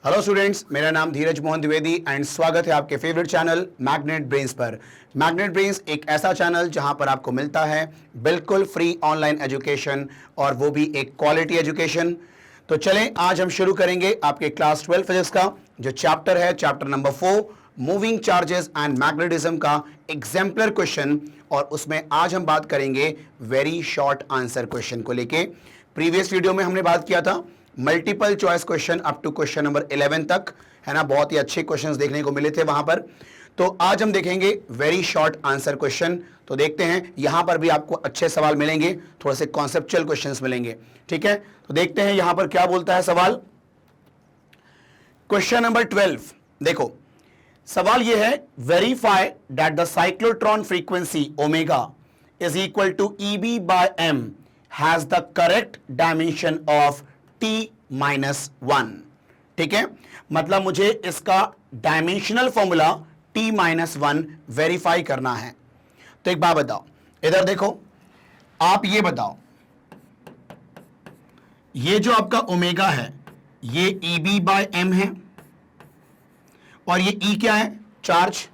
Hello students, मेरा नाम धीरज Mohan Dwivedi and स्वागत है आपके फेवरेट चैनल मैग्नेट ब्रेन्स पर। मैग्नेट ब्रेन्स एक ऐसा चैनल जहां पर आपको मिलता है बिल्कुल फ्री ऑनलाइन एजुकेशन और वो भी एक क्वालिटी एजुकेशन। तो चलें, आज हम शुरू करेंगे आपके क्लास 12 फिजिक्स का जो चैप्टर है, chapter number 4 moving charges and magnetism का एग्जाम्पलर क्वेश्चन। और उसमें आज हम बात करेंगे वेरी शॉर्ट आंसर क्वेश्चन को लेके। प्रीवियस वीडियो में हमने बात किया था multiple choice question up to question number 11 तक, है ना। बहुत ही अच्छे क्वेश्चंस देखने को मिले थे वहां पर। तो आज हम देखेंगे वेरी शॉर्ट आंसर क्वेश्चन। तो देखते हैं, यहां पर भी आपको अच्छे सवाल मिलेंगे, थोड़े से कॉन्सेप्चुअल क्वेश्चंस मिलेंगे, ठीक है। तो देखते हैं यहां पर क्या बोलता है सवाल। क्वेश्चन नंबर 12 देखो, सवाल यह है verify that the cyclotron frequency omega is equal to EB by M has the correct dimension of T-1। ठीक है, मतलब मुझे इसका डायमेंशनल फॉर्मूला T-1 वेरीफाई करना है। तो एक बात बताओ, इधर देखो, आप ये बताओ, ये जो आपका ओमेगा है ये EB by M है और ये E क्या है, चार्ज।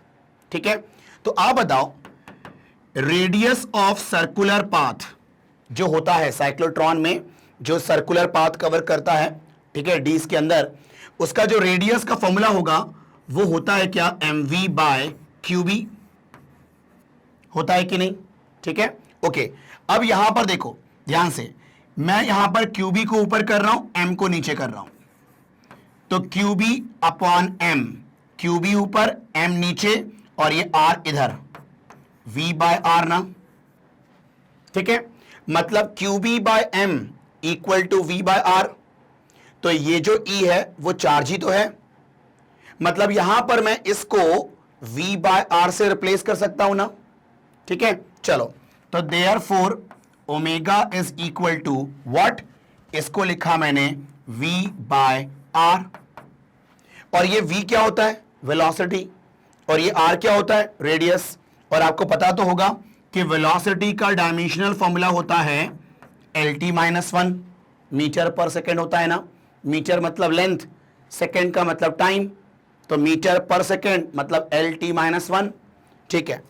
ठीक है, तो आप बताओ रेडियस ऑफ सर्कुलर पाथ जो होता है साइक्लोट्रॉन में, जो सर्कुलर पाथ कवर करता है, ठीक है, डी के अंदर, उसका जो रेडियस का फॉर्मूला होगा वो होता है क्या, mv by qb होता है कि नहीं। ठीक है, ओके। अब यहां पर देखो ध्यान से, मैं यहां पर qb को ऊपर कर रहा हूं, m को नीचे कर रहा हूं। तो qb अपॉन m, qb ऊपर m नीचे और ये r इधर, v by r ना। ठीक है, मतलब qb by m equal to v by R. तो ये जो E है वो चार्ज ही तो है, मतलब यहां पर मैं इसको v बाय आर से रिप्लेस कर सकता हूं ना। ठीक है, चलो, तो therefore omega is equal to what, इसको लिखा मैंने v बाय आर। और ये v क्या होता है, वेलोसिटी, और ये r क्या होता है, रेडियस। और आपको पता तो होगा कि वेलोसिटी का डायमेंशनल फॉर्मूला होता है LT-1, मीटर पर सेकेंड होता है ना। मीटर मतलब लेंथ, सेकेंड का मतलब टाइम, तो मीटर पर सेकेंड मतलब LT-1। ठीक है,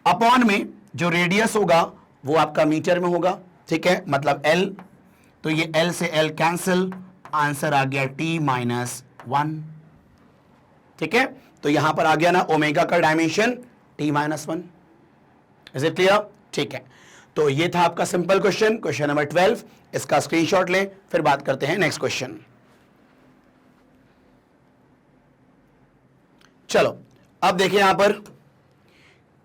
अपॉन में जो रेडियस होगा वो आपका मीटर में होगा, ठीक है, मतलब L। तो ये L से L कैंसिल, आंसर आ गया T-1। ठीक है, तो यहां पर आ गया ना ओमेगा का dimension T-1। Is it clear? ठीक है, तो ये था आपका सिंपल क्वेश्चन, क्वेश्चन नंबर 12। इसका स्क्रीनशॉट लें, फिर बात करते हैं नेक्स्ट क्वेश्चन। चलो, अब देखिए यहां पर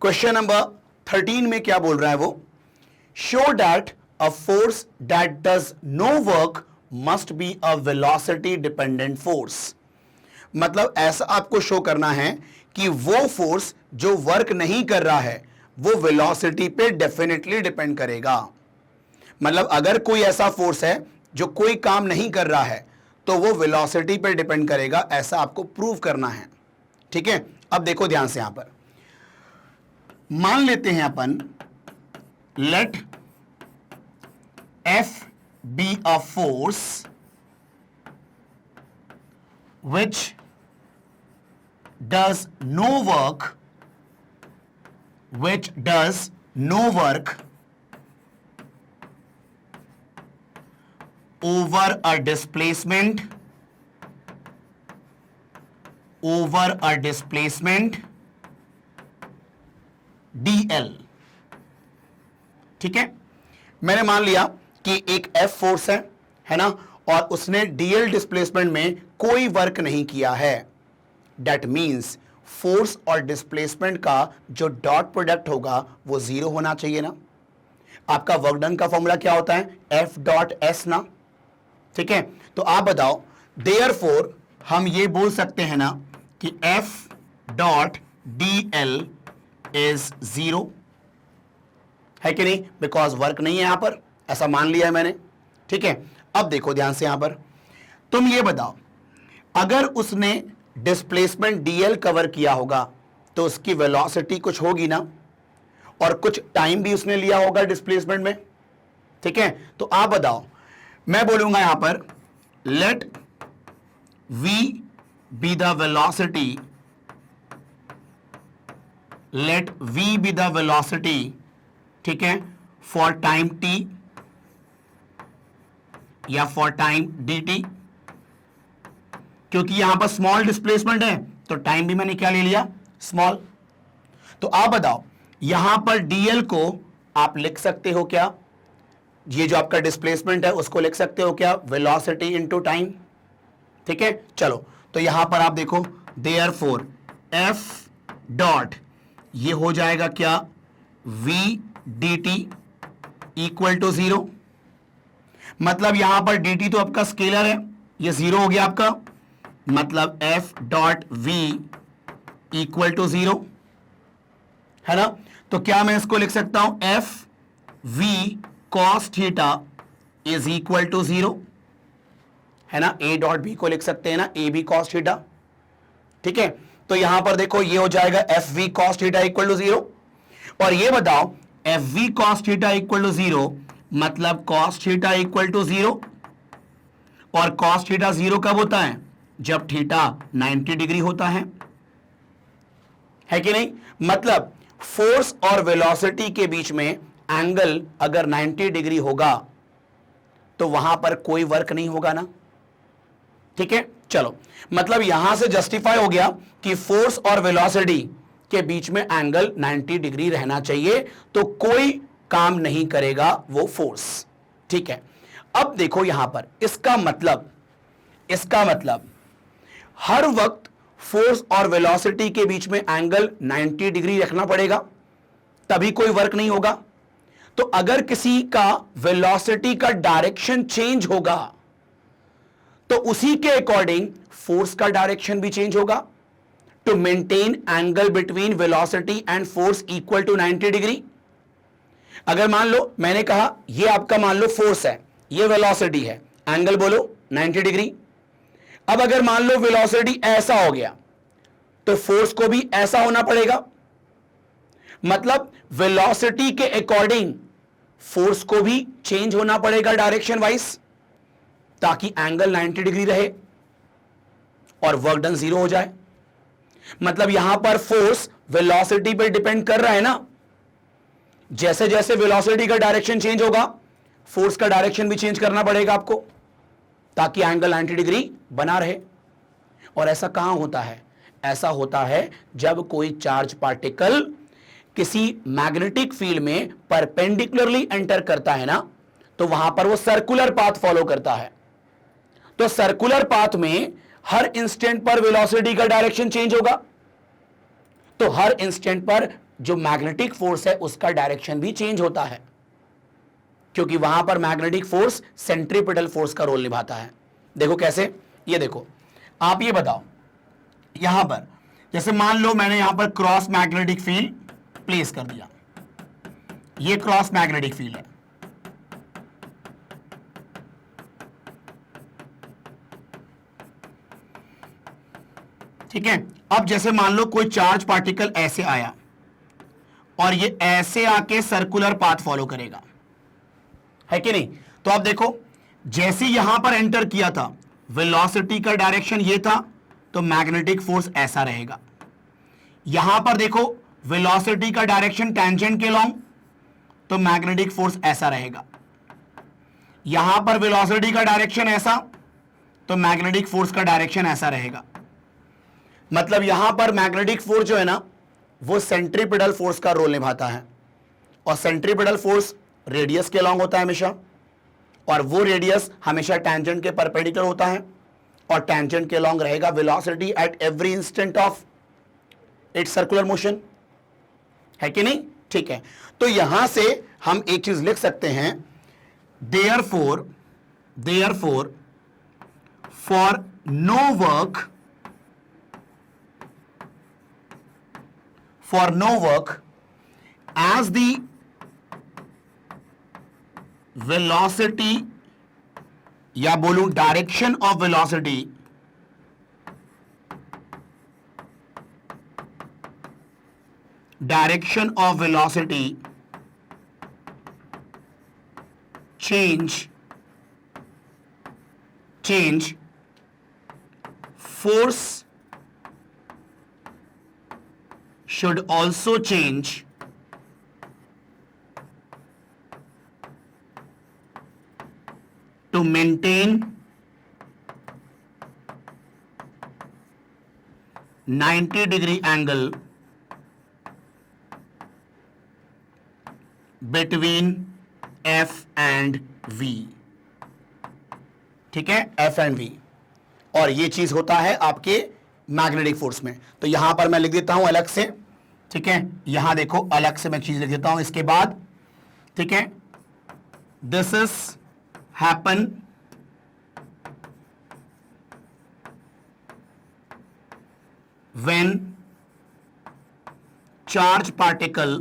क्वेश्चन नंबर 13 में क्या बोल रहा है वो, show that a force that does no work must be a velocity dependent force. मतलब ऐसा आपको शो करना है कि वो फोर्स जो वर्क नहीं कर रहा है वो वेलोसिटी पे डेफिनेटली डिपेंड करेगा। मतलब अगर कोई ऐसा फोर्स है जो कोई काम नहीं कर रहा है तो वो वेलोसिटी पे डिपेंड करेगा, ऐसा आपको प्रूव करना है। ठीक है, अब देखो ध्यान से, यहां पर मान लेते हैं अपन, let F be a force which does no work over a displacement dl। ठीक है, मैंने मान लिया कि एक F फोर्स है ना, और उसने dl डिस्प्लेसमेंट में कोई वर्क नहीं किया है। दैट मींस फोर्स और डिस्प्लेसमेंट का जो डॉट प्रोडक्ट होगा वो जीरो होना चाहिए ना। आपका वर्क डन का फॉर्मूला क्या होता है, F डॉट S ना। ठीक है, तो आप बताओ, देयरफॉर हम ये बोल सकते हैं ना कि F dot DL is zero, है कि नहीं, बिकॉज वर्क नहीं है यहां पर, ऐसा मान लिया है मैंने। ठीक है, अब देखो ध्यान से, यहां पर तुम ये बताओ, अगर उसने डिस्प्लेसमेंट DL कवर किया होगा तो उसकी वेलोसिटी कुछ होगी ना, और कुछ टाइम भी उसने लिया होगा डिस्प्लेसमेंट में। ठीक है, तो आप बताओ, मैं बोलूंगा यहां पर late v be the velocity, let v be the velocity, ठीक है, for time t या for time dt, क्योंकि यहां पर स्मॉल डिस्प्लेसमेंट है तो टाइम भी मैंने क्या ले लिया, स्मॉल। तो आप बताओ यहां पर dl को आप लिख सकते हो क्या, ये जो आपका डिस्प्लेसमेंट है उसको लिख सकते हो क्या, वेलोसिटी इनटू टाइम, ठीक है। चलो तो यहां पर आप देखो देयरफॉर f डॉट ये हो जाएगा क्या, v dt इक्वल टू 0, मतलब यहां पर dt तो आपका स्केलर है, ये 0 हो गया आपका, मतलब f dot v equal to 0 है ना। तो क्या मैं इसको लिख सकता हूं, f v cos theta is equal to 0, है ना। a डॉट b को लिख सकते हैं ना, a b cos थीटा, ठीक है। तो यहां पर देखो ये हो जाएगा F V cos theta equal to 0, और ये बताओ F V cos theta equal to 0 मतलब कॉस थीटा इक्वल टू 0, और कॉस थीटा 0 कब होता है, जब थीटा 90 डिग्री होता है कि नहीं। मतलब फोर्स और वेलोसिटी के बीच में एंगल अगर 90 डिग्री होगा तो वहां पर कोई वर्क नहीं होगा ना, ठीक है। चलो मतलब यहां से जस्टिफाई हो गया कि फोर्स और वेलोसिटी के बीच में एंगल 90 डिग्री रहना चाहिए, तो कोई काम नहीं करेगा वो फोर्स, ठीक है। अब देखो यहां पर इसका मतलब हर वक्त फोर्स और वेलोसिटी के बीच में एंगल 90 डिग्री रखना पड़ेगा, तभी कोई वर्क नहीं होगा। तो अगर किसी का वेलोसिटी का डायरेक्शन चेंज होगा तो उसी के अकॉर्डिंग फोर्स का डायरेक्शन भी चेंज होगा, to maintain angle between velocity and force equal to 90 degree. अगर मान लो मैंने कहा ये आपका मान लो फोर्स है, ये वेलोसिटी है, एंगल बोलो 90 डिग्री। अब अगर मान लो वेलोसिटी ऐसा हो गया तो फोर्स को भी ऐसा होना पड़ेगा, मतलब वेलोसिटी के अकॉर्डिंग फोर्स को भी चेंज होना पड़ेगा डायरेक्शन वाइज, ताकि एंगल 90 डिग्री रहे और वर्क डन 0 हो जाए। मतलब यहां पर फोर्स वेलोसिटी पे डिपेंड कर रहा है ना, जैसे जैसे वेलोसिटी का डायरेक्शन चेंज होगा फोर्स का डायरेक्शन भी चेंज करना पड़ेगा आपको, ताकि एंगल 90 डिग्री बना रहे। और ऐसा कहां होता है, ऐसा होता है जब कोई चार्ज पार्टिकल किसी मैग्नेटिक फील्ड में परपेंडिकुलरली एंटर करता है ना, तो वहां पर वो सर्कुलर पाथ फॉलो करता है। तो सर्कुलर पाथ में हर इंस्टेंट पर वेलोसिटी का डायरेक्शन चेंज होगा, तो हर इंस्टेंट पर जो मैग्नेटिक फोर्स है उसका डायरेक्शन भी चेंज होता है, क्योंकि वहां पर मैग्नेटिक फोर्स सेंट्रीपिटल फोर्स का रोल निभाता है। देखो कैसे, ये देखो आप ये बताओ यहां पर जैसे मान लो मैंने यहां पर क्रॉस मैग्नेटिक फील्ड प्लेस कर दिया, ये क्रॉस मैग्नेटिक फील्ड है, ठीक है। अब जैसे मान लो कोई चार्ज पार्टिकल ऐसे आया और ये ऐसे आके सर्कुलर पाथ फॉलो करेगा, है कि नहीं। तो आप देखो जैसे यहां पर एंटर किया था वेलोसिटी का डायरेक्शन ये था, तो मैग्नेटिक फोर्स ऐसा रहेगा। यहां पर देखो वेलोसिटी का डायरेक्शन टेंजेंट के लॉन्ग, तो मैग्नेटिक फोर्स ऐसा रहेगा। यहां पर वेलोसिटी का डायरेक्शन ऐसा, तो मैग्नेटिक फोर्स का डायरेक्शन ऐसा रहेगा। मतलब यहां पर मैग्नेटिक फोर्स जो है ना वो सेंट्रीपिटल फोर्स का रोल निभाता है, और सेंट्रीपिटल फोर्स रेडियस के लॉन्ग होता है हमेशा, और वो रेडियस हमेशा टेंजेंट के परपेंडिकुलर होता है, और टेंजेंट के लॉन्ग रहेगा velocity at every instant of its circular motion, है कि नहीं, ठीक है। तो यहां से हम एक चीज लिख सकते हैं, therefore for no work as the velocity या बोलूं direction of velocity change force should also change to maintain 90-degree angle between F and V। ठीक है, F and V, और ये चीज होता है आपके मैग्नेटिक फोर्स में। तो यहां पर मैं लिख देता हूं अलग से, ठीक है, यहां देखो अलग से मैं चीज लिख देता हूं इसके बाद, ठीक है, this is happen when charge particle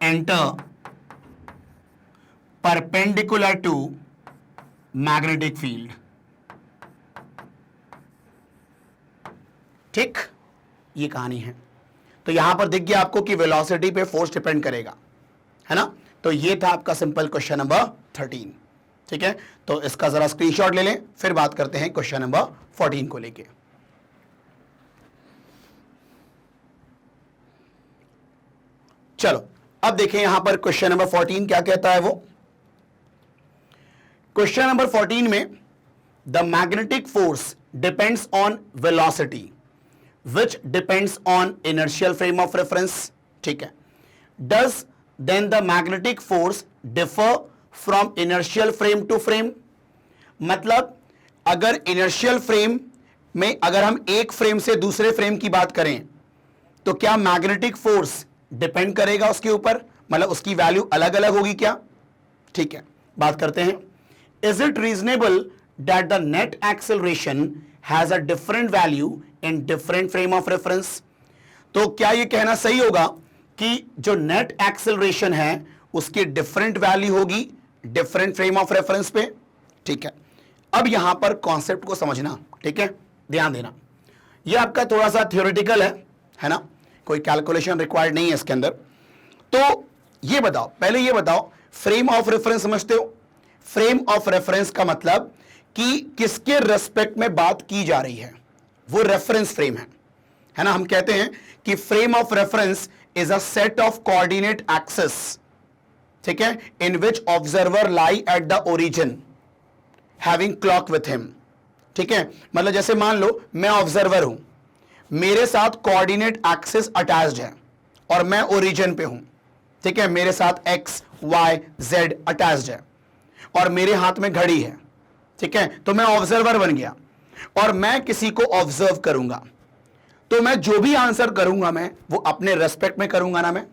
enter perpendicular to magnetic field। ठीक, ये कहानी है। तो यहां पर दिख गया आपको कि वेलोसिटी पे फोर्स डिपेंड करेगा, है ना। तो ये था आपका सिंपल क्वेश्चन नंबर 13। ठीक है, तो इसका जरा स्क्रीनशॉट ले लें, फिर बात करते हैं क्वेश्चन नंबर 14 को लेके। चलो अब देखें यहां पर क्वेश्चन नंबर 14 क्या कहता है। वो क्वेश्चन नंबर 14 में the magnetic force depends on velocity which depends on inertial frame of reference. ठीक है, does then the magnetic force differ from inertial frame to frame. मतलब अगर इनर्शियल फ्रेम में अगर हम एक फ्रेम से दूसरे फ्रेम की बात करें तो क्या मैग्नेटिक फोर्स डिपेंड करेगा उसके ऊपर, मतलब उसकी वैल्यू अलग अलग होगी क्या। ठीक है, बात करते हैं। Is it reasonable that the net acceleration has a different value in different frame of reference. तो क्या यह कहना सही होगा कि जो नेट एक्सेलरेशन है उसकी डिफरेंट वैल्यू होगी डिफरेंट फ्रेम ऑफ रेफरेंस पे। ठीक है, अब यहां पर कॉन्सेप्ट को समझना, ठीक है, ध्यान देना। यह आपका थोड़ा सा थियोरेटिकल है ना, कोई कैलकुलेशन रिक्वायर्ड नहीं है इसके अंदर। तो ये बताओ, पहले ये बताओ फ्रेम ऑफ रेफरेंस समझते हो। फ्रेम ऑफ रेफरेंस का मतलब कि किसके रेस्पेक्ट में बात की जा रही है, वो रेफरेंस फ्रेम है ना। हम कहते हैं कि frame of reference is a set of coordinate axis, ठीक है, in which observer lie at the origin having clock with him. ठीक है, मतलब जैसे मान लो मैं ऑब्जर्वर हूं, मेरे साथ कोऑर्डिनेट एक्सिस अटैच्ड है और मैं ओरिजिन पे हूं। ठीक है, मेरे साथ एक्स वाई जेड अटैच्ड है और मेरे हाथ में घड़ी है। ठीक है, तो मैं ऑब्जर्वर बन गया और मैं किसी को ऑब्जर्व करूंगा, तो मैं जो भी आंसर करूंगा मैं वो अपने रेस्पेक्ट में करूंगा ना मैं।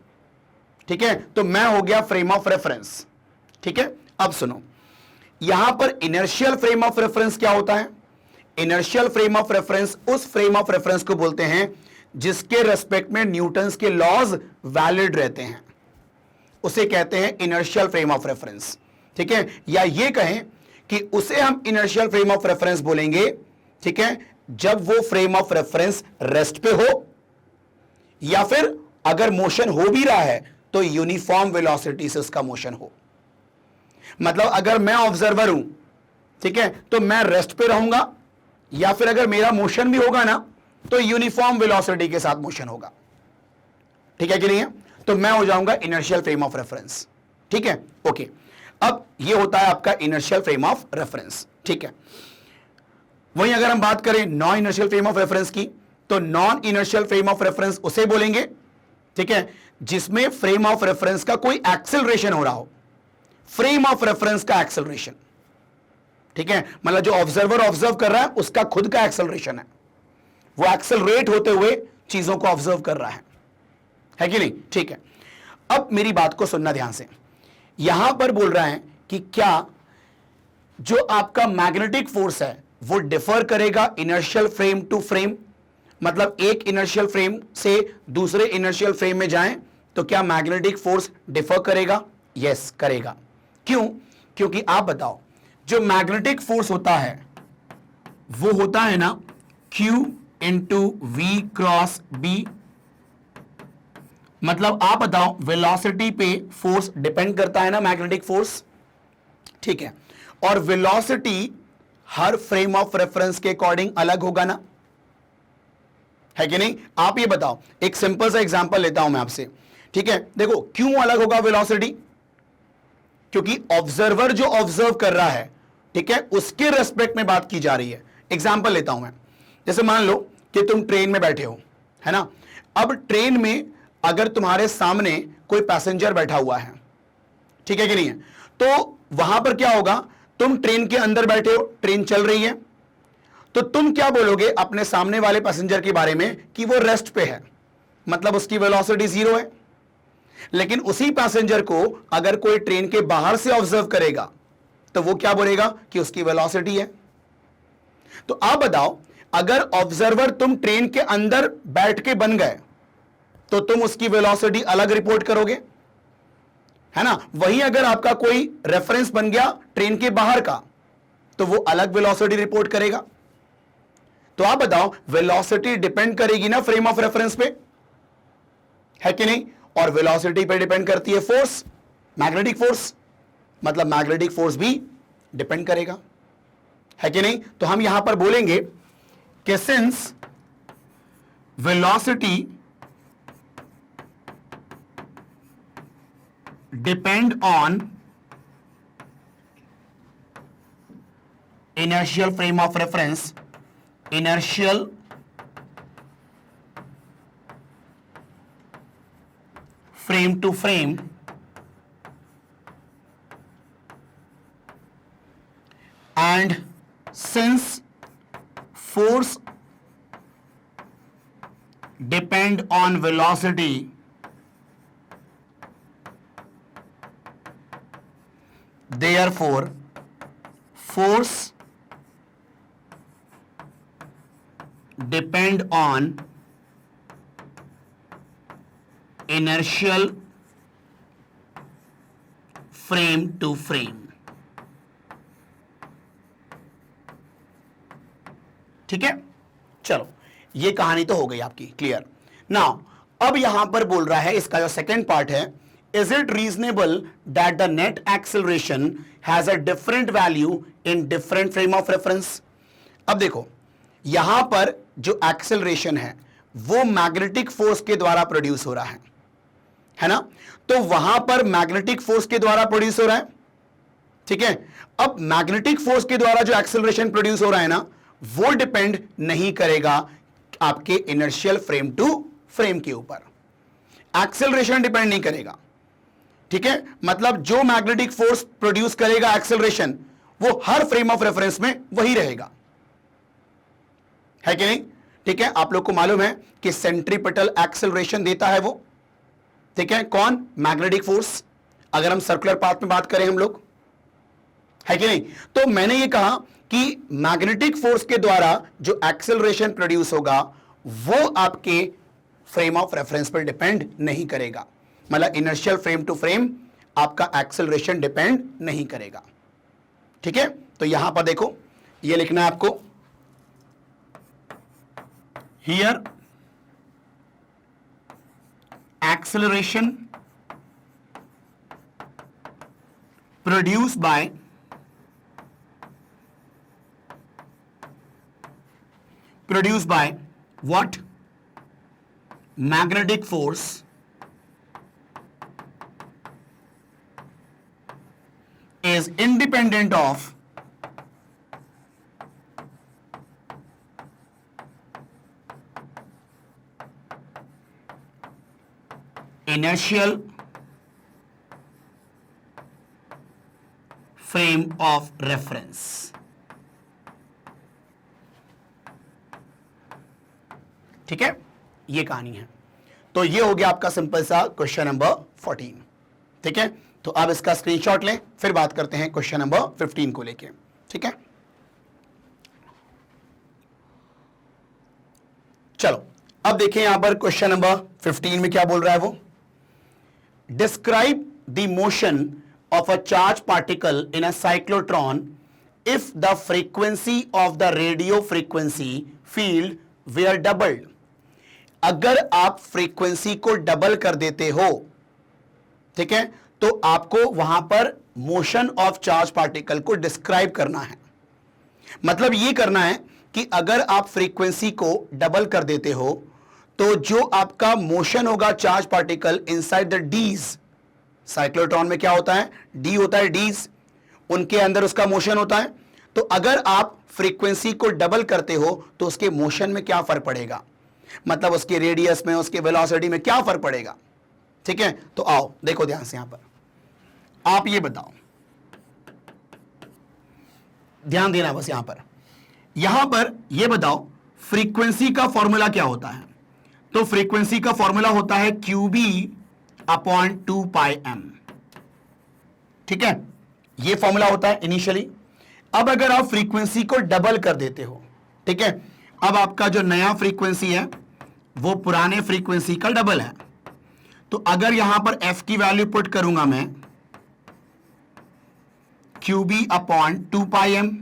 ठीक है, तो मैं हो गया फ्रेम ऑफ रेफरेंस। ठीक है, अब सुनो, यहां पर इनर्शियल फ्रेम ऑफ रेफरेंस क्या होता है। इनर्शियल फ्रेम ऑफ रेफरेंस उस फ्रेम ऑफ रेफरेंस को बोलते हैं जिसके रेस्पेक्ट में न्यूटन्स के लॉज वैलिड रहते हैं, उसे कहते हैं इनर्शियल फ्रेम ऑफ रेफरेंस। ठीक है, या ये कहें कि उसे हम इनर्शियल फ्रेम ऑफ रेफरेंस बोलेंगे, ठीक है, जब वो फ्रेम ऑफ रेफरेंस रेस्ट पे हो या फिर अगर मोशन हो भी रहा है तो यूनिफॉर्म वेलोसिटी से उसका मोशन हो। मतलब अगर मैं ऑब्जर्वर हूं, ठीक है, तो मैं रेस्ट पे रहूंगा, या फिर अगर मेरा मोशन भी होगा ना तो यूनिफॉर्म वेलोसिटी के साथ मोशन होगा। ठीक है कि नहीं है, तो मैं हो जाऊंगा इनर्शियल फ्रेम ऑफ रेफरेंस। ठीक है, ओके, अब ये होता है आपका इनर्शियल फ्रेम ऑफ रेफरेंस। ठीक है, वहीं अगर हम बात करें non inertial frame of reference की, तो non inertial frame of reference उसे बोलेंगे, ठीक है, जिसमें फ्रेम ऑफ रेफरेंस का कोई एक्सेलरेशन हो रहा हो। फ्रेम ऑफ रेफरेंस का एक्सेलरेशन, ठीक है, मतलब जो ऑब्जर्वर ऑब्जर्व कर रहा है उसका खुद का एक्सेलरेशन है, वो एक्सेलरेट होते हुए चीजों को ऑब्जर्व कर रहा है कि नहीं। ठीक है, अब मेरी बात को सुनना ध्यान से। यहां पर बोल रहा है कि क्या जो आपका मैग्नेटिक फोर्स है वो डिफर करेगा इनर्शियल फ्रेम टू फ्रेम, मतलब एक इनर्शियल फ्रेम से दूसरे इनर्शियल फ्रेम में जाएं तो क्या मैग्नेटिक फोर्स डिफर करेगा। यस, करेगा। क्यों? क्योंकि आप बताओ, जो मैग्नेटिक फोर्स होता है वो होता है ना Q into V cross B. मतलब आप बताओ वेलोसिटी पे फोर्स डिपेंड करता है ना मैग्नेटिक फोर्स, ठीक है, और velocity her frame of reference के अकॉर्डिंग अलग होगा ना, है कि नहीं? आप ये बताओ, एक सिंपल सा एग्जांपल लेता हूं मैं आपसे, ठीक है? देखो क्यों अलग होगा वेलोसिटी, क्योंकि ऑब्जर्वर जो ऑब्जर्व कर रहा है, ठीक है, उसके रेस्पेक्ट में बात की जा रही है। एग्जांपल लेता हूं मैं, जैसे मान लो कि तुम ट्रेन में बैठे हो, है ना? अब ट्रेन में अगर तुम्हारे सामने कोई पैसेंजर बैठा हुआ है, ठीक है कि नहीं है, तो वहां पर क्या होगा, तुम ट्रेन के अंदर बैठे हो, ट्रेन चल रही है, तो तुम क्या बोलोगे अपने सामने वाले पैसेंजर के बारे में कि वो रेस्ट पे है, मतलब उसकी वेलोसिटी 0 है। लेकिन उसी पैसेंजर को अगर कोई ट्रेन के बाहर से ऑब्जर्व करेगा तो वो क्या बोलेगा कि उसकी वेलोसिटी है। तो आप बताओ, अगर ऑब्जर्वर तुम ट्रेन के अंदर बैठ के बन गए तो तुम उसकी वेलोसिटी अलग रिपोर्ट करोगे, है ना? वहीं अगर आपका कोई रेफरेंस बन गया ट्रेन के बाहर का तो वो अलग वेलोसिटी रिपोर्ट करेगा। तो आप बताओ, वेलोसिटी डिपेंड करेगी ना फ्रेम ऑफ रेफरेंस पे, है कि नहीं? और वेलोसिटी पे डिपेंड करती है फोर्स, मैग्नेटिक फोर्स, मतलब मैग्नेटिक फोर्स भी डिपेंड करेगा, है कि नहीं? तो हम यहां पर बोलेंगे कि since velocity depend on inertial frame of reference, inertial frame to frame and since force depend on velocity, therefore force depend on inertial frame to frame। ठीक है, चलो ये कहानी तो हो गई आपकी क्लियर। नाउ अब यहां पर बोल रहा है, इसका जो सेकेंड पार्ट है, is it reasonable that the net acceleration has a different value in different frame of reference. अब देखो यहां पर जो एक्सेलरेशन है वो मैग्नेटिक फोर्स के द्वारा प्रोड्यूस हो रहा है ना? तो वहां पर मैग्नेटिक फोर्स के द्वारा प्रोड्यूस हो रहा है, ठीक है? अब मैग्नेटिक फोर्स के द्वारा जो एक्सेलरेशन प्रोड्यूस हो रहा है ना, वो डिपेंड नहीं करेगा आपके इनर्शियल फ्रेम टू फ्रेम के ऊपर, एक्सेलरेशन डिपेंड नहीं करेगा, ठीक है? मतलब जो मैग्नेटिक फोर्स प्रोड्यूस करेगा एक्सेलरेशन, वो हर फ्रेम ऑफ रेफरेंस में वही रहेगा, है कि नहीं? ठीक है, आप लोग को मालूम है कि सेंट्रीपिटल एक्सेलरेशन देता है वो, ठीक है, कौन? मैग्नेटिक फोर्स, अगर हम सर्कुलर पाथ में बात करें हम लोग, है कि नहीं? तो मैंने ये कहा कि मैग्नेटिक फोर्स के द्वारा जो एक्सेलरेशन प्रोड्यूस होगा वो आपके फ्रेम ऑफ रेफरेंस पर डिपेंड नहीं करेगा, मतलब इनर्शियल फ्रेम टू फ्रेम आपका एक्सेलरेशन डिपेंड नहीं करेगा, ठीक है? तो यहां पर देखो ये लिखना है आपको, here acceleration produced by what? Magnetic force is independent of inertial frame of reference। ठीक है, ये कहानी है। तो ये हो गया आपका सिंपल सा क्वेश्चन नंबर 14, ठीक है? तो अब इसका स्क्रीनशॉट लें, फिर बात करते हैं क्वेश्चन नंबर 15 को लेके, ठीक है? चलो अब देखें यहां पर क्वेश्चन नंबर 15 में क्या बोल रहा है वो, describe the motion of a charged particle in a cyclotron if the frequency of the radio frequency field were doubled। अगर आप फ्रीक्वेंसी को डबल कर देते हो, ठीक है, तो आपको वहां पर मोशन ऑफ चार्ज पार्टिकल को डिस्क्राइब करना है। मतलब ये करना है कि अगर आप फ्रीक्वेंसी को डबल कर देते हो तो जो आपका मोशन होगा charge particle inside the dees, cyclotron में क्या होता है, डी होता है, डीज उनके अंदर उसका मोशन होता है। तो अगर आप फ्रीक्वेंसी को डबल करते हो तो उसके मोशन में क्या फर्क पड़ेगा, मतलब उसके रेडियस में, उसके वेलोसिटी में क्या फर्क पड़ेगा। ठीक है, तो आओ देखो ध्यान से, यहां पर आप ये बताओ, ध्यान देना बस यहां पर ये बताओ फ्रीक्वेंसी का फॉर्मूला क्या होता है। तो फ्रीक्वेंसी का फॉर्मूला होता है QB अपॉन 2πm। ठीक है, ये फॉर्मूला होता है इनिशियली। अब अगर आप फ्रीक्वेंसी को डबल कर देते हो, ठीक है, अब आपका जो नया फ्रीक्वेंसी है वो पुराने फ्रीक्वेंसी का डबल है। तो अगर यहां पर f की वैल्यू पुट करूंगा मैं, QB अपॉन 2πm,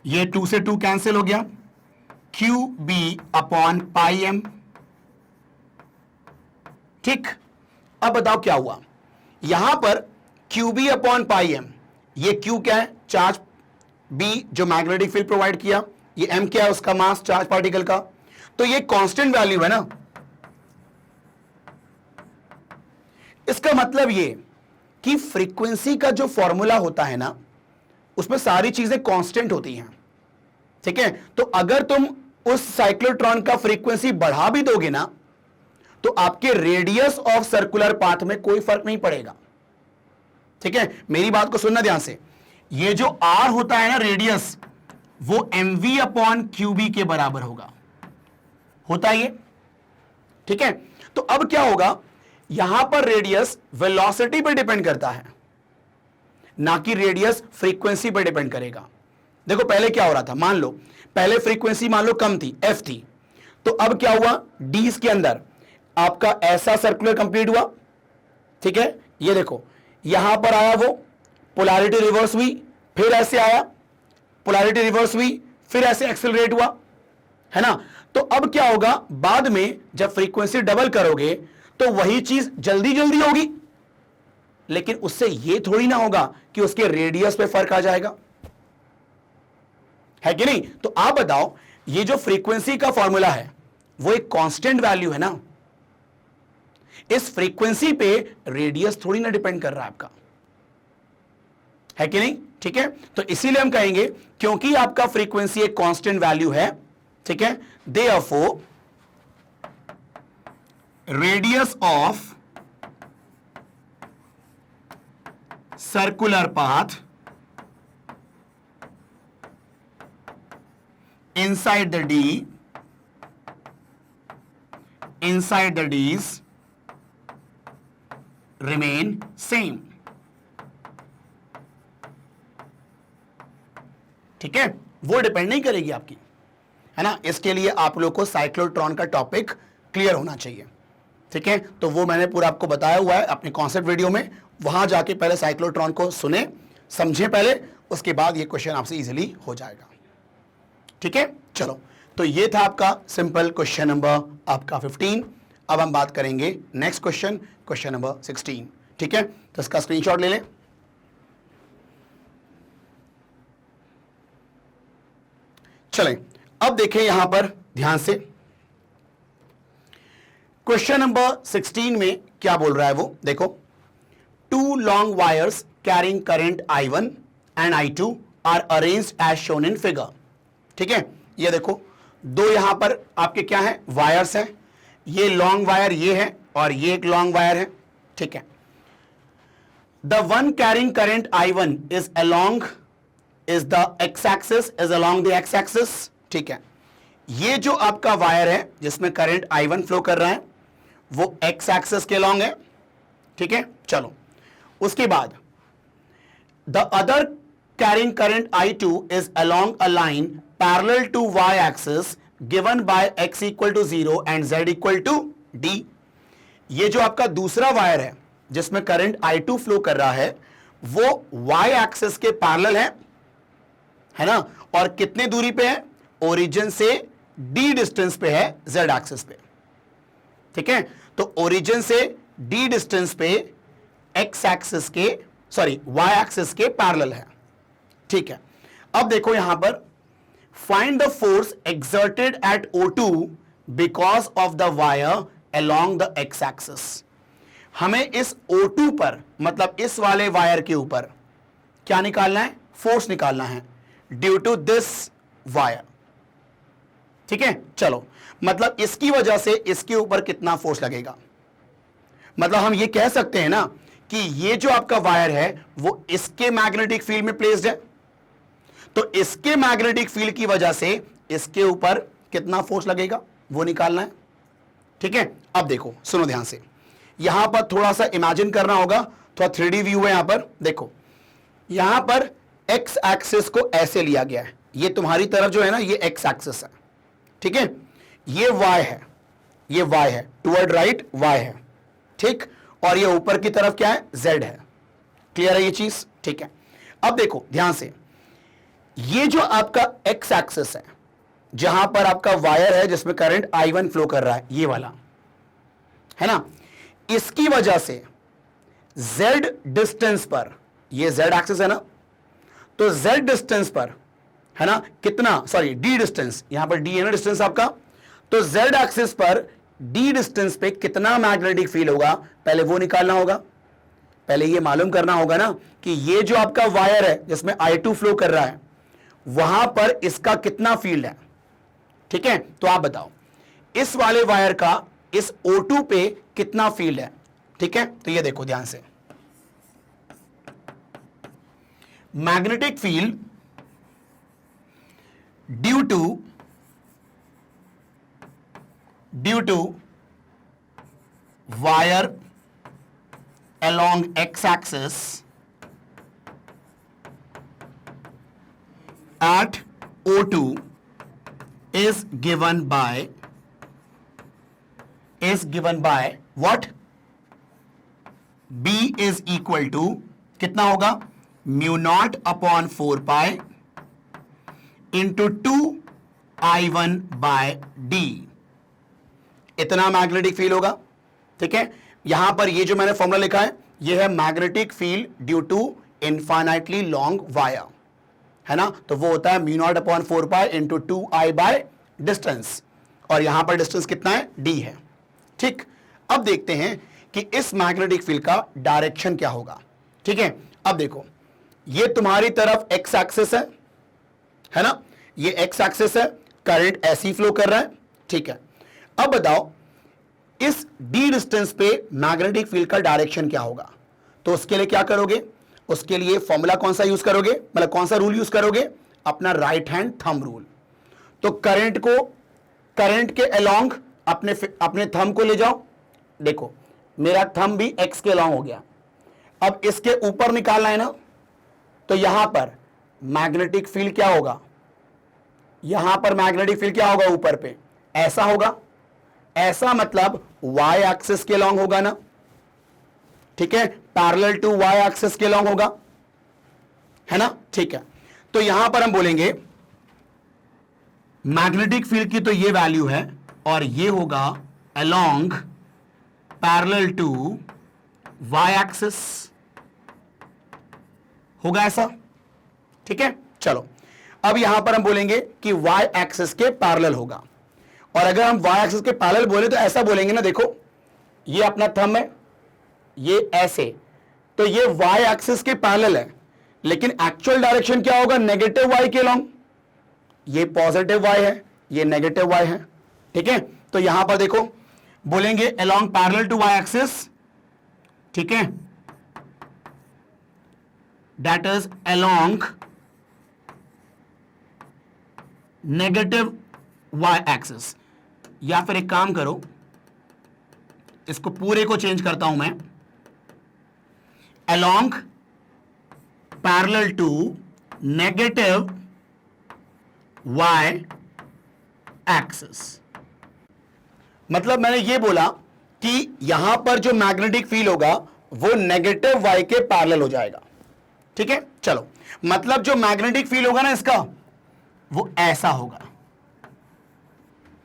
ये 2 से 2 कैंसिल हो गया, QB अपॉन πm। ठीक, अब बताओ क्या हुआ, यहां पर QB अपॉन πm, ये Q क्या है, चार्ज, B जो मैग्नेटिक फील्ड प्रोवाइड किया, ये M क्या है, उसका मास चार्ज पार्टिकल का। तो ये कांस्टेंट वैल्यू है ना, इसका मतलब ये कि फ्रीक्वेंसी का जो फॉर्मूला होता है ना उसमें सारी चीजें कांस्टेंट होती हैं। ठीक है, तो अगर तुम उस साइक्लोट्रॉन का फ्रीक्वेंसी बढ़ा भी दोगे ना तो आपके रेडियस ऑफ सर्कुलर पाथ में कोई फर्क नहीं पड़ेगा। ठीक है, मेरी बात को सुनना ध्यान से, ये जो R होता है ना रेडियस, वो mv अपॉन QB के बराबर होता है ये। ठीक है, तो अब क्या होगा, यहां पर रेडियस वेलोसिटी पर डिपेंड करता है, ना कि रेडियस फ्रीक्वेंसी पर डिपेंड करेगा। देखो पहले क्या हो रहा था, मान लो पहले फ्रीक्वेंसी मान लो कम थी, f थी, तो अब क्या हुआ, डीज के अंदर आपका ऐसा सर्कुलर कंप्लीट हुआ। ठीक है, ये देखो यहां पर आया, वो पोलैरिटी रिवर्स हुई, फिर ऐसे आया, पोलैरिटी रिवर्स हुई, फिर ऐसे एक्सेलरेट हुआ, है ना। तो अब क्या होगा, बाद में जब फ्रीक्वेंसी डबल करोगे तो वही चीज जल्दी जल्दी होगी, लेकिन उससे यह थोड़ी ना होगा कि उसके रेडियस पे फर्क आ जाएगा, है कि नहीं। तो आप बताओ, ये जो फ्रीक्वेंसी का फॉर्मूला है वो एक कांस्टेंट वैल्यू है ना, इस फ्रीक्वेंसी पे रेडियस थोड़ी ना डिपेंड कर रहा है आपका, है कि नहीं। ठीक है, तो इसीलिए हम कहेंगे क्योंकि आपका फ्रीक्वेंसी एक कांस्टेंट वैल्यू है, ठीक है, therefore radius of circular path inside the D's remain same। ठीक है, वो डिपेंड नहीं करेगी आपकी, है ना। इसके लिए आप लोग को साइक्लोट्रॉन का टॉपिक क्लियर होना चाहिए। ठीक है, तो वो मैंने पूरा आपको बताया हुआ है अपने कॉन्सेप्ट वीडियो में, वहां जाके पहले साइक्लोट्रॉन को सुने समझे पहले, उसके बाद ये क्वेश्चन आपसे इजीली हो जाएगा। ठीक है, चलो, तो ये था आपका सिंपल क्वेश्चन नंबर आपका 15। अब हम बात करेंगे नेक्स्ट क्वेश्चन, क्वेश्चन नंबर 16। ठीक है, तो इसका स्क्रीनशॉट ले लें। चलें, अब देखें यहां पर ध्यान से, क्वेश्चन नंबर 16 में क्या बोल रहा है वो देखो, 2 long wires carrying current I1 and I2 are arranged as shown in figure। ठीक है, ये देखो दो यहां पर आपके क्या है, वायर्स हैं, ये लॉन्ग वायर ये है और ये एक लॉन्ग वायर है। ठीक है, the one carrying current I1 is along is the X axis is along the X axis. ठीक है, ये जो आपका वायर है जिसमें करंट I1 फ्लो कर रहा है वो एक्स एक्सिस के अलोंग है। ठीक है, चलो उसके बाद the other carrying current I2 is along a line parallel to y-axis given by x equal to 0 and z equal to d। ये जो आपका दूसरा वायर है जिसमें करंट I2 फ्लो कर रहा है वो y-axis के पैरेलल है ना, और कितने दूरी पे है, ओरिजिन से d डिस्टेंस पे है z एक्सिस पे। ठीक है, तो ओरिजिन से d डिस्टेंस पे x एक्सिस के y एक्सिस के पैरेलल है। ठीक है, अब देखो यहां पर find the force exerted at O2 because of the wire along the X axis. हमें इस O2 पर, मतलब इस वाले वायर के ऊपर क्या निकालना है? फोर्स निकालना है ड्यू टू दिस वायर। ठीक है, चलो, मतलब इसकी वजह से इसके ऊपर कितना फोर्स लगेगा। मतलब हम ये कह सकते हैं ना कि ये जो आपका वायर है वो इसके मैग्नेटिक फील्ड में प्लेस्ड है, तो इसके मैग्नेटिक फील्ड की वजह से इसके ऊपर कितना फोर्स लगेगा वो निकालना है। ठीक है, अब देखो, सुनो ध्यान से, यहां पर थोड़ा सा इमेजिन करना होगा, थोड़ा 3D व्यू है। यहां पर देखो, यहां पर एक्स एक्सिस को ऐसे लिया गया है, ये तुम्हारी तरफ जो है ना ये एक्स एक्सिस है, ठीक है, ये वाई है, ये वाई है, टुवर्ड राइट वाई है, ठीक, और ये ऊपर की तरफ क्या है? जेड है। क्लियर है ये चीज? ठीक है, अब देखो ध्यान से, ये जो आपका एक्स एक्सिस है, जहां पर आपका वायर है जिसमें करंट I1 फ्लो कर रहा है, ये वाला है ना, इसकी वजह से z डिस्टेंस पर, ये z एक्सिस है ना, तो z डिस्टेंस पर है ना कितना, सॉरी d डिस्टेंस, यहां पर d है ना डिस्टेंस आपका, तो z एक्सिस पर d डिस्टेंस पे कितना मैग्नेटिक फील्ड होगा, पहले वो निकालना होगा। पहले ये मालूम करना होगा ना कि ये जो आपका वायर है जिसमें I2 फ्लो कर रहा है, वहां पर इसका कितना फील्ड है। ठीक है, तो आप बताओ इस वाले वायर का इस O2 पे कितना फील्ड है। ठीक है, तो ये देखो ध्यान से, magnetic field due to wire along x axis at O2 is given by what? B is equal to कितना होगा? Mu naught upon 4 pi into 2I1 by D, इतना मैग्नेटिक फील्ड होगा। ठीक है, यहां पर ये जो मैंने फॉर्मूला लिखा है ये है magnetic field due to infinitely long wire, है ना, तो वो होता है mu naught upon 4 pi into 2I by distance, और यहां पर डिस्टेंस कितना है? डी है। ठीक, अब देखते हैं कि इस मैग्नेटिक फील्ड का डायरेक्शन क्या होगा। ठीक है, अब देखो, ये तुम्हारी तरफ एक्स एक्सिस है ना, ये एक्स एक्सिस है, करंट ऐसी फ्लो कर रहा है। ठीक है, अब बताओ इस डी डिस्टेंस पे मैग्नेटिक फील्ड का डायरेक्शन क्या होगा। तो उसके लिए क्या करोगे? उसके लिए फॉर्मूला कौन सा यूज करोगे, मतलब कौन सा रूल यूज करोगे? अपना राइट हैंड थंब रूल। तो करंट के अलोंग अपने थंब को ले जाओ। देखो मेरा थंब भी एक्स के अलोंग हो गया, अब इसके ऊपर निकालना है ना, तो यहां पर मैग्नेटिक फील्ड क्या होगा? यहां पर मैग्नेटिक फील्ड क्या होगा? ऊपर पे ऐसा होगा, ऐसा मतलब y एक्सिस के लॉन्ग होगा ना। ठीक है, पैरेलल टू y एक्सिस के लॉन्ग होगा, है ना। ठीक है, तो यहां पर हम बोलेंगे मैग्नेटिक फील्ड की तो ये वैल्यू है और ये होगा along parallel to y axis, होगा ऐसा। ठीक है, चलो अब यहां पर हम बोलेंगे कि y एक्सिस के पैरेलल होगा, और अगर हम y एक्सिस के पैरेलल बोले तो ऐसा बोलेंगे ना, देखो ये अपना थंब है, ये ऐसे, तो ये y एक्सिस के पैरेलल है, लेकिन एक्चुअल डायरेक्शन क्या होगा? नेगेटिव y के लॉन्ग। ये पॉजिटिव y है, ये नेगेटिव y है। ठीक है, तो यहां पर देखो बोलेंगे along parallel to y axis, ठीक है, that is along negative y axis, या फिर एक काम करो, इसको पूरे को चेंज करता हूं मैं, along parallel to negative y axis. मतलब मैंने ये बोला कि यहां पर जो मैग्नेटिक फील्ड होगा वो नेगेटिव y के पैरेलल हो जाएगा। ठीक है, चलो मतलब जो मैग्नेटिक फील्ड होगा ना इसका, वो ऐसा होगा,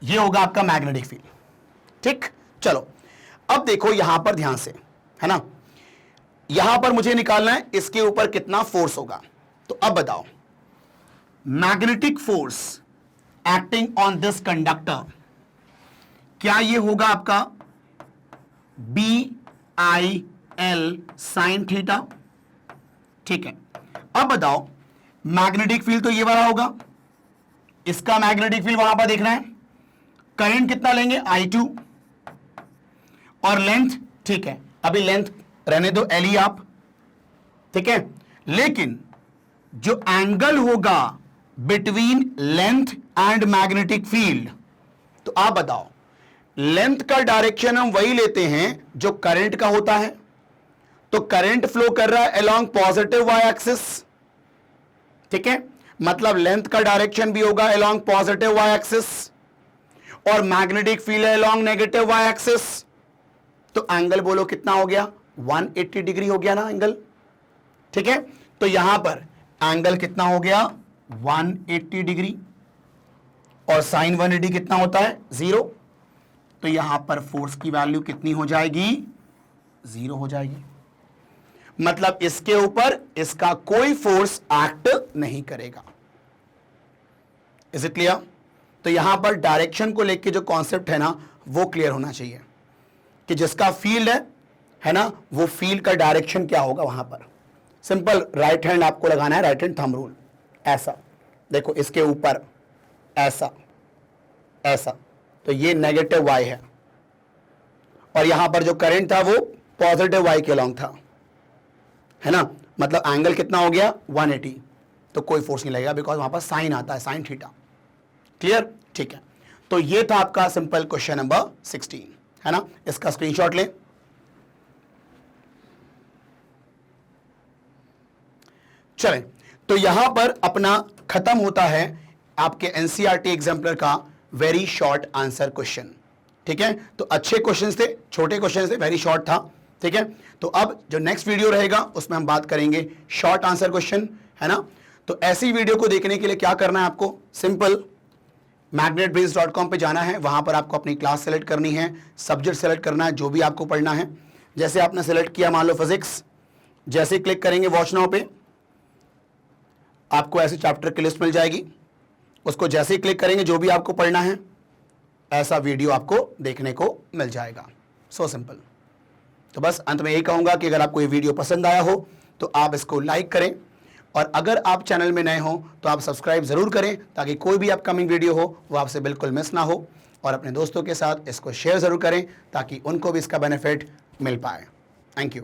ये होगा आपका मैग्नेटिक फील्ड। ठीक, चलो अब देखो यहां पर ध्यान से, है ना, यहां पर मुझे निकालना है इसके ऊपर कितना फोर्स होगा। तो अब बताओ magnetic force acting on this conductor, क्या ये होगा आपका BIL साइन थीटा? ठीक है, अब बताओ मैग्नेटिक फील्ड तो ये वाला होगा, इसका मैग्नेटिक फील्ड वहां पर देखना है, करंट कितना लेंगे I2 और लेंथ, ठीक है अभी लेंथ रहने दो LE आप, ठीक है, लेकिन जो एंगल होगा between length and magnetic field, तो आप बताओ लेंथ का डायरेक्शन हम वही लेते हैं जो करंट का होता है, तो करंट फ्लो कर रहा है अलोंग पॉजिटिव वाई एक्सिस, ठीक है, मतलब लेंथ का डायरेक्शन भी होगा अलोंग पॉजिटिव वाई एक्सिस और मैग्नेटिक फील्ड है अलोंग नेगेटिव वाई एक्सिस, तो एंगल बोलो कितना हो गया 180 डिग्री हो गया ना एंगल, ठीक है, तो यहां पर एंगल कितना हो गया 180 डिग्री और साइन 180 कितना होता है 0, तो यहां पर फोर्स की वैल्यू कितनी हो जाएगी 0 हो जाएगी, मतलब इसके ऊपर इसका कोई फोर्स एक्ट नहीं करेगा। Is it clear? तो यहां पर डायरेक्शन को लेके जो कॉन्सेप्ट है ना वो क्लियर होना चाहिए कि जिसका फील्ड है ना वो फील्ड का डायरेक्शन क्या होगा वहां पर। सिंपल राइट हैंड आपको लगाना है, राइट हैंड थंब रूल, ऐसा देखो इसके ऊपर ऐसा ऐसा, तो ये नेगेटिव वाई है और यहां पर जो करंट था वो पॉजिटिव वाई के अलोंग था, है ना, मतलब एंगल कितना हो गया 180, तो कोई फोर्स नहीं लगेगा बिकॉज वहां पर साइन आता है, साइन थीटा। क्लियर? ठीक है, तो ये था आपका सिंपल क्वेश्चन नंबर 16, है ना, इसका स्क्रीनशॉट लें। चलें, तो यहां पर अपना खत्म होता है आपके एनसीईआरटी एग्जाम्पलर का वेरी शॉर्ट आंसर क्वेश्चन, ठीक है, तो अच्छे क्वेश्चन थे, छोटे क्वेश्चन थे, वेरी शॉर्ट था, ठीक है। तो अब जो नेक्स्ट वीडियो रहेगा उसमें हम बात करेंगे शॉर्ट आंसर क्वेश्चन, है ना। तो ऐसी वीडियो को देखने के लिए क्या करना है आपको, सिंपल magnetbase.com पे जाना है, वहां पर आपको अपनी क्लास सेलेक्ट करनी है, सब्जेक्ट सेलेक्ट करना है जो भी आपको पढ़ना है। जैसे आपने सेलेक्ट किया मान लो फिजिक्स, जैसे क्लिक करेंगे वॉच नाउ पे आपको ऐसे चैप्टर की लिस्ट मिल जाएगी, उसको जैसे ही क्लिक करेंगे जो भी आपको पढ़ना है ऐसा वीडियो आपको देखने को मिल जाएगा। So simple. तो बस अंत में यही कहूंगा कि अगर आपको ये वीडियो पसंद आया हो तो आप इसको लाइक करें और अगर आप चैनल में नए हो तो आप सब्सक्राइब जरूर करें ताकि कोई भी अपकमिंग वीडियो हो वो आपसे बिल्कुल मिस ना हो, और अपने दोस्तों के साथ इसको शेयर जरूर करें ताकि उनको भी इसका बेनिफिट मिल पाए। Thank you.